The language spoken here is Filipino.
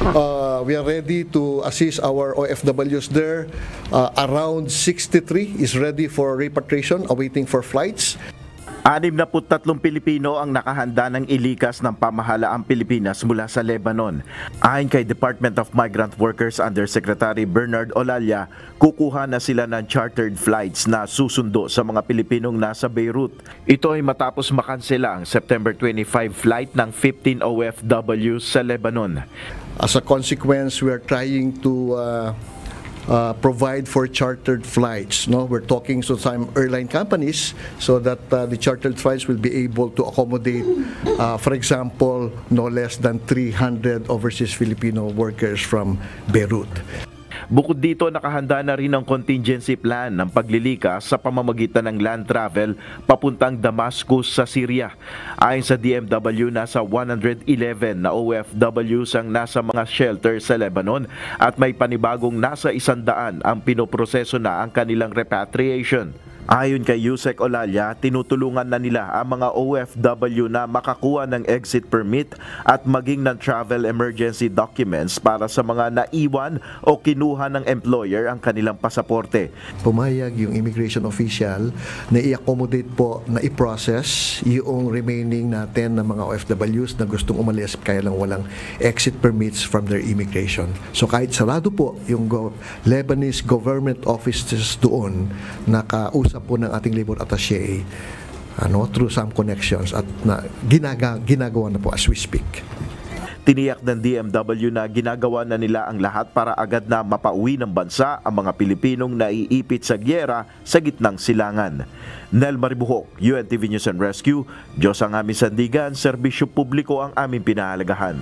We are ready to assist our OFWs there. Around 63 is ready for repatriation, awaiting for flights. 63 Pilipino ang nakahanda ng ilikas ng pamahalaang Pilipinas mula sa Lebanon. Ayon kay Department of Migrant Workers Undersecretary Bernard Olalla, kukuha na sila ng chartered flights na susundo sa mga Pilipinong nasa Beirut. Ito ay matapos makansela ang September 25 flight ng 15 OFWs sa Lebanon. As a consequence, we are trying to provide for chartered flights. No, we're talking to some airline companies so that the chartered flights will be able to accommodate, for example, no less than 300 overseas Filipino workers from Beirut. Bukod dito, nakahanda na rin ang contingency plan ng paglilikas sa pamamagitan ng land travel papuntang Damascus sa Syria. Ayon sa DMW, nasa 111 na OFWs ang nasa mga shelter sa Lebanon at may panibagong nasa 100 ang pinoproseso na ang kanilang repatriation. Ayon kay Yusek Olalla, tinutulungan na nila ang mga OFW na makakuha ng exit permit at maging ng travel emergency documents para sa mga naiwan o kinuha ng employer ang kanilang pasaporte. Pumayag yung immigration official na i-accommodate po, na i-process yung remaining natin ng mga OFWs na gustong umalis kaya lang walang exit permits from their immigration. So kahit sarado po yung Lebanese government offices doon, nakausap po ng ating labor attaché through some connections at ginagawa na po as we speak. Tiniyak ng DMW na ginagawa na nila ang lahat para agad na mapauwi ng bansa ang mga Pilipinong naiipit sa gyera sa gitnang silangan. Nel Maribuhok, UNTV News and Rescue. Diyos ang aming sandigan, serbisyo publiko ang aming pinahalagahan.